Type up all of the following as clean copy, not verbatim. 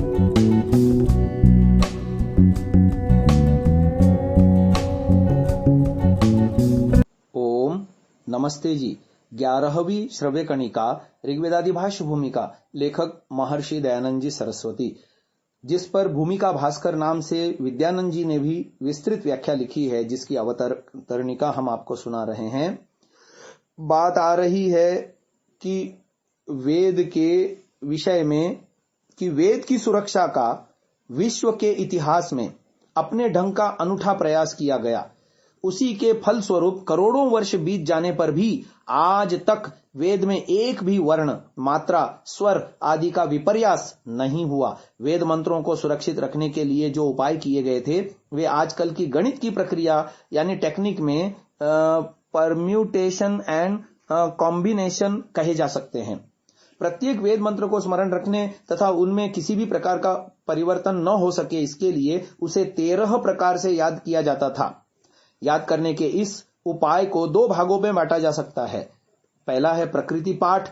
ओम नमस्ते जी। 11वीं श्रव्य कणिका ऋग्वेदादि भाष्य भूमिका, लेखक महर्षि दयानंद जी सरस्वती, जिस पर भूमिका भास्कर नाम से विद्यानंद जी ने भी विस्तृत व्याख्या लिखी है, जिसकी अवतरणिका हम आपको सुना रहे हैं। बात आ रही है कि वेद के विषय में, कि वेद की सुरक्षा का विश्व के इतिहास में अपने ढंग का अनूठा प्रयास किया गया। उसी के फलस्वरूप करोड़ों वर्ष बीत जाने पर भी आज तक वेद में एक भी वर्ण, मात्रा, स्वर आदि का विपर्यास नहीं हुआ। वेद मंत्रों को सुरक्षित रखने के लिए जो उपाय किए गए थे, वे आजकल की गणित की प्रक्रिया यानी टेक्निक में परम्यूटेशन एंड कॉम्बिनेशन कहे जा सकते हैं। प्रत्येक वेद मंत्र को स्मरण रखने तथा उनमें किसी भी प्रकार का परिवर्तन न हो सके, इसके लिए उसे 13 प्रकार से याद किया जाता था। याद करने के इस उपाय को 2 भागों में बांटा जा सकता है। पहला है प्रकृति पाठ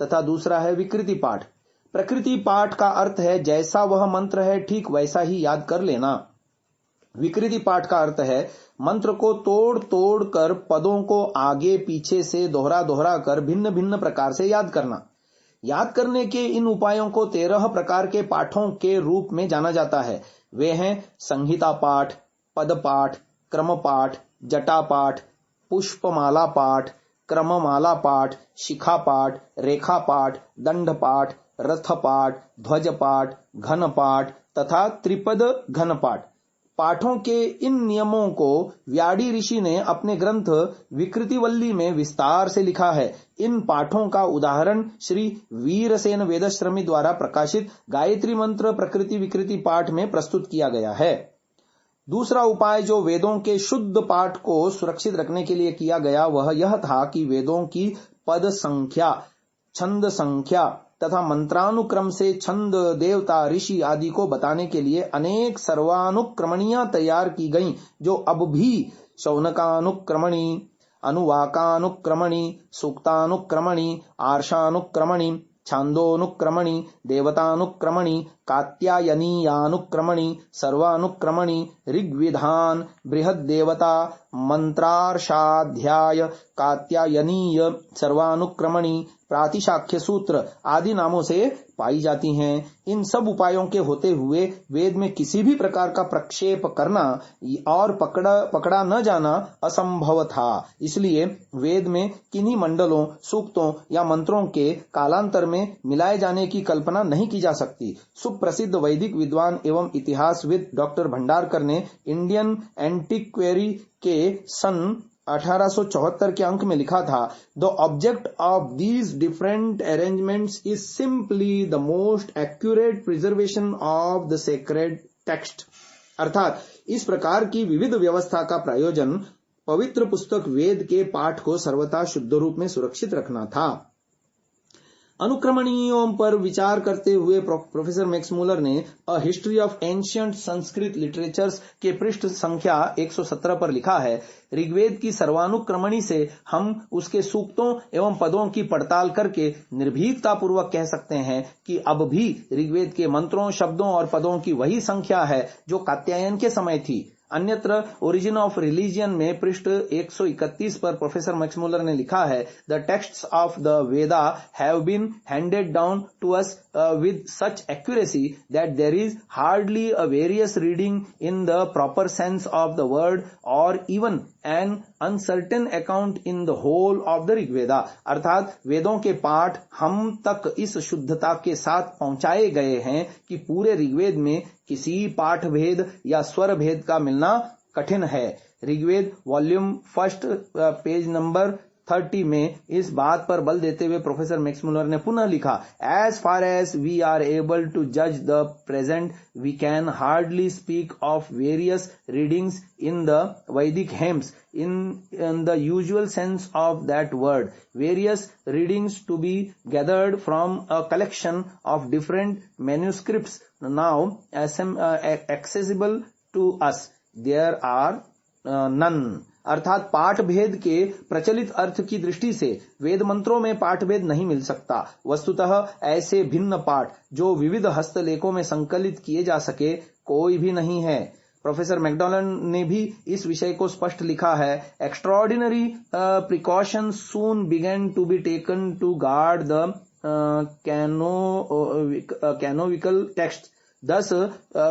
तथा दूसरा है विकृति पाठ। प्रकृति पाठ का अर्थ है जैसा वह मंत्र है ठीक वैसा ही याद कर लेना। विकृति पाठ का अर्थ है मंत्र को तोड़ तोड़ कर पदों को आगे पीछे से दोहरा दोहरा कर भिन्न भिन्न प्रकार से याद करना। याद करने के इन उपायों को 13 प्रकार के पाठों के रूप में जाना जाता है। वे हैं संहिता पाठ, पद पाठ, क्रम पाठ, जटा पाठ, पुष्पमाला पाठ, क्रममाला पाठ, शिखा पाठ, रेखा पाठ, दंड पाठ, रथ पाठ, ध्वज पाठ, घन पाठ तथा त्रिपद घन पाठ। पाठों के इन नियमों को व्याडी ऋषि ने अपने ग्रंथ विकृतिवल्ली में विस्तार से लिखा है। इन पाठों का उदाहरण श्री वीरसेन वेदश्रमी द्वारा प्रकाशित गायत्री मंत्र प्रकृति विकृति पाठ में प्रस्तुत किया गया है। दूसरा उपाय जो वेदों के शुद्ध पाठ को सुरक्षित रखने के लिए किया गया, वह यह था कि वेदों की पद संख्या, छंद संख्या तथा मंत्रानुक्रम से छंद, देवता, ऋषि आदि को बताने के लिए अनेक सर्वानुक्रमणियां तैयार की गईं, जो अब भी शौनकानुक्रमणी, अनुवाकानुक्रमणी, सूक्तानुक्रमणी, आर्षानुक्रमणी, छांदोनुक्रमणी, देवतानुक्रमणी, कात्यायनीयानुक्रमणी, सर्वानुक्रमणी, ऋग्विधान, बृहद्देवता, मंत्रार्षाध्याय, कात्यायनीय, सर्वानुक्रमणी, प्रातिशाख्य सूत्र आदि नामों से पाई जाती हैं। इन सब उपायों के होते हुए वेद में किसी भी प्रकार का प्रक्षेप करना और पकड़ा न जाना असंभव था। इसलिए वेद में किन्हीं मंडलों, सूक्तों या मंत्रों के कालांतर में मिलाए जाने की कल्पना नहीं की जा सकती। सुप्रसिद्ध वैदिक विद्वान एवं इतिहासविद डॉक्टर भंडारकर ने इंडियन एंटिक्वेरी के सन 1874 के अंक में लिखा था, the object of these different arrangements is simply the most accurate preservation of the sacred text. अर्थात इस प्रकार की विविध व्यवस्था का प्रयोजन पवित्र पुस्तक वेद के पाठ को सर्वथा शुद्ध रूप में सुरक्षित रखना था। अनुक्रमणियों पर विचार करते हुए प्रोफेसर मैक्समूलर ने a history of ancient Sanskrit literatures के पृष्ठ संख्या 117 पर लिखा है, ऋग्वेद की सर्वानुक्रमणी से हम उसके सूक्तों एवं पदों की पड़ताल करके निर्भीकता पूर्वक कह सकते हैं कि अब भी ऋग्वेद के मंत्रों, शब्दों और पदों की वही संख्या है जो कात्यायन के समय थी। अन्यत्र ओरिजिन ऑफ रिलीजियन में पृष्ठ 131 पर प्रोफेसर मैक्समूलर ने लिखा है, the texts of the Veda have been handed down to us with such accuracy that there is hardly a various reading in the proper sense of the word और even an uncertain account in the whole of the Rigveda. अर्थात वेदों के पाठ हम तक इस शुद्धता के साथ पहुंचाए गए हैं कि पूरे ऋग्वेद में किसी पाठ भेद या स्वर भेद का मिलना कठिन है। ऋग्वेद वॉल्यूम 1 पेज नंबर 30 में इस बात पर बल देते हुए प्रोफेसर मैक्समूलर ने पुनः लिखा, as far as we are able to जज the present we can hardly speak of various readings in the Vedic hymns in the usual sense of that word. Various readings to be gathered from a collection of different manuscripts now accessible to us. There are none. अर्थात पाठ भेद के प्रचलित अर्थ की दृष्टि से वेद मंत्रों में पाठ भेद नहीं मिल सकता। वस्तुतः ऐसे भिन्न पाठ जो विविध हस्तलेखों में संकलित किए जा सके कोई भी नहीं है। प्रोफेसर मैकडॉनल्ड ने भी इस विषय को स्पष्ट लिखा है। Extraordinary precautions soon began to be taken to guard the canonical text, thus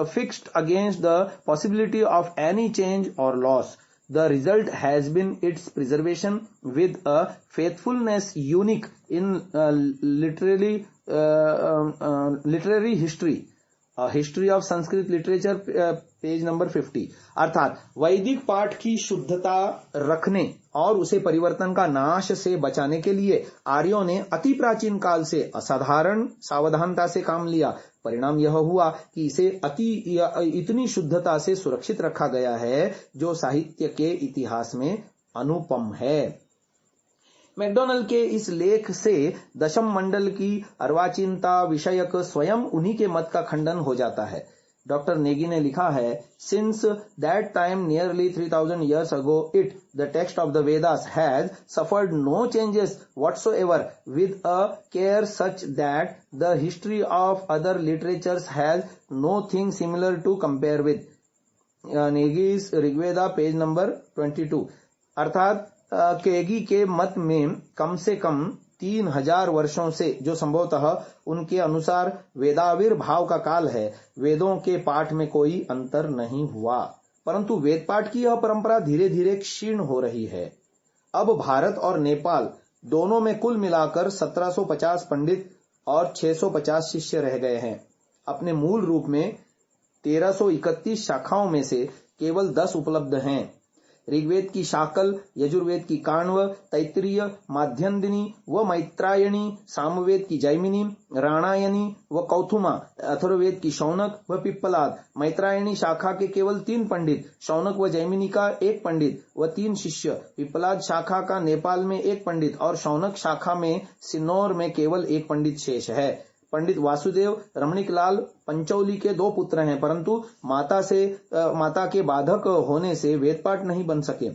fixed against the possibility of any change or loss. The result has been its preservation with a faithfulness unique in literary history. History of Sanskrit literature page number 50। अर्थात वैदिक पाठ की शुद्धता रखने और उसे परिवर्तन का नाश से बचाने के लिए आर्यों ने अति प्राचीन काल से असाधारण सावधानता से काम लिया। परिणाम यह हुआ कि इसे इतनी शुद्धता से सुरक्षित रखा गया है जो साहित्य के इतिहास में अनुपम है। मैकडॉनल्ड के इस लेख से दशम मंडल की अर्वाचीनता विषयक स्वयं उन्हीं के मत का खंडन हो जाता है। डॉक्टर नेगी ने लिखा है, since that time nearly 3000 years ago the text of the Vedas has suffered no changes whatsoever with a care such that the history of other literatures has nothing similar to compare with. नेगीज Rigveda page number 22। अर्थात केगी के मत में कम से कम 3000 वर्षों से, जो संभवतः उनके अनुसार वेदाविर्भाव का काल है, वेदों के पाठ में कोई अंतर नहीं हुआ, परंतु वेद पाठ की यह परंपरा धीरे धीरे क्षीण हो रही है। अब भारत और नेपाल दोनों में कुल मिलाकर 1750 पंडित और 650 शिष्य रह गए हैं। अपने मूल रूप में 1331 शाखाओं में से केवल 10 उपलब्ध हैं। ऋग्वेद की शाकल, यजुर्वेद की काण्व, तैत्तिरीय, माध्यन्दिनी व मैत्रायणी, सामवेद की जैमिनी, राणायनी व कौथुमा, अथर्ववेद की शौनक व पिप्पलाद। मैत्रायणी शाखा के केवल 3 पंडित, शौनक व जैमिनी का 1 पंडित व 3 शिष्य, पिप्पलाद शाखा का नेपाल में 1 पंडित और शौनक शाखा में सिन्नौर में केवल 1 पंडित शेष है। पंडित वासुदेव रमणीक लाल पंचौली के 2 पुत्र हैं, परंतु माता के बाधक होने से वेद पाठ नहीं बन सके।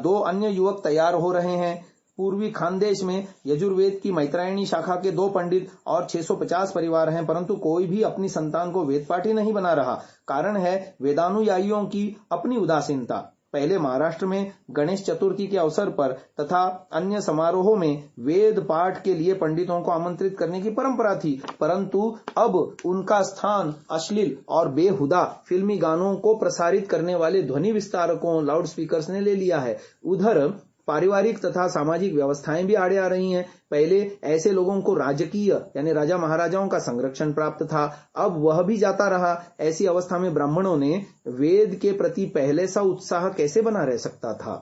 2 अन्य युवक तैयार हो रहे हैं। पूर्वी खानदेश में यजुर्वेद की मैत्रायणी शाखा के 2 पंडित और 650 परिवार हैं, परंतु कोई भी अपनी संतान को वेद पाठी नहीं बना रहा। कारण है वेदानुयायियों की अपनी उदासीनता। पहले महाराष्ट्र में गणेश चतुर्थी के अवसर पर तथा अन्य समारोहों में वेद पाठ के लिए पंडितों को आमंत्रित करने की परंपरा थी, परंतु अब उनका स्थान अश्लील और बेहुदा फिल्मी गानों को प्रसारित करने वाले ध्वनि विस्तारकों, लाउड स्पीकर्स ने ले लिया है। उधर पारिवारिक तथा सामाजिक व्यवस्थाएं भी आड़े आ रही हैं। पहले ऐसे लोगों को राजकीय यानी राजा महाराजाओं का संरक्षण प्राप्त था, अब वह भी जाता रहा। ऐसी अवस्था में ब्राह्मणों ने वेद के प्रति पहले सा उत्साह कैसे बना रह सकता था।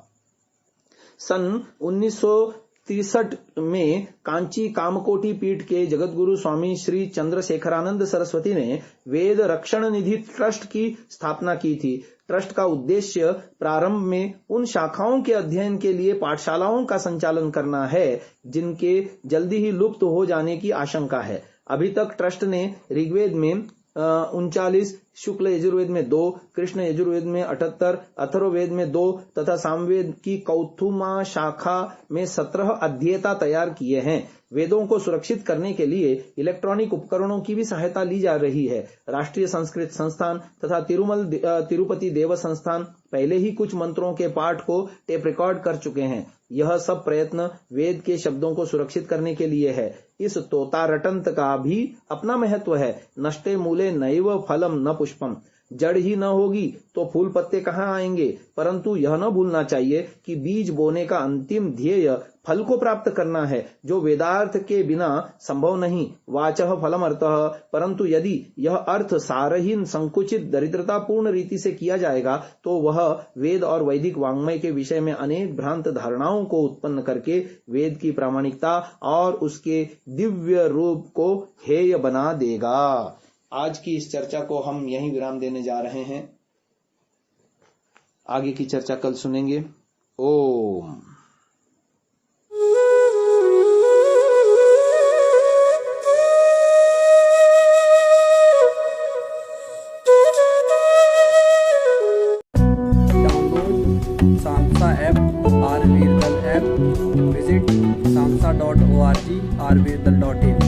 सन 1963 में कांची कामकोटी पीठ के जगतगुरु स्वामी श्री चंद्रशेखरानंद सरस्वती ने वेद रक्षण निधि ट्रस्ट की स्थापना की थी। ट्रस्ट का उद्देश्य प्रारंभ में उन शाखाओं के अध्ययन के लिए पाठशालाओं का संचालन करना है जिनके जल्दी ही लुप्त हो जाने की आशंका है। अभी तक ट्रस्ट ने ऋग्वेद में 39, शुक्ल यजुर्वेद में 2, कृष्ण यजुर्वेद में 78, अथर्ववेद में 2 तथा सामवेद की कौथुमा शाखा में 17 अध्येता तैयार किए हैं। वेदों को सुरक्षित करने के लिए इलेक्ट्रॉनिक उपकरणों की भी सहायता ली जा रही है। राष्ट्रीय संस्कृत संस्थान तथा तिरुपति देव संस्थान पहले ही कुछ मंत्रों के पाठ को टेप रिकॉर्ड कर चुके हैं। यह सब प्रयत्न वेद के शब्दों को सुरक्षित करने के लिए है। इस तोता रटंत का भी अपना महत्व है। नष्टे मूले नैव फलम न पुष्पम, जड़ ही न होगी तो फूल पत्ते कहाँ आएंगे। परंतु यह न भूलना चाहिए कि बीज बोने का अंतिम ध्येय फल को प्राप्त करना है, जो वेदार्थ के बिना संभव नहीं। वाचः फलम अर्थः, परंतु यदि यह अर्थ सारहीन, संकुचित, दरिद्रतापूर्ण रीति से किया जाएगा तो वह वेद और वैदिक वाङ्मय के विषय में अनेक भ्रांत धारणाओं को उत्पन्न करके वेद की प्रामाणिकता और उसके दिव्य रूप को हेय बना देगा। आज की इस चर्चा को हम यहीं विराम देने जा रहे हैं। आगे की चर्चा कल सुनेंगे। ओम। डाउनलोड सांसा ऐप, आरवीरदल ऐप, विजिट sansa.org, rvirdal.in।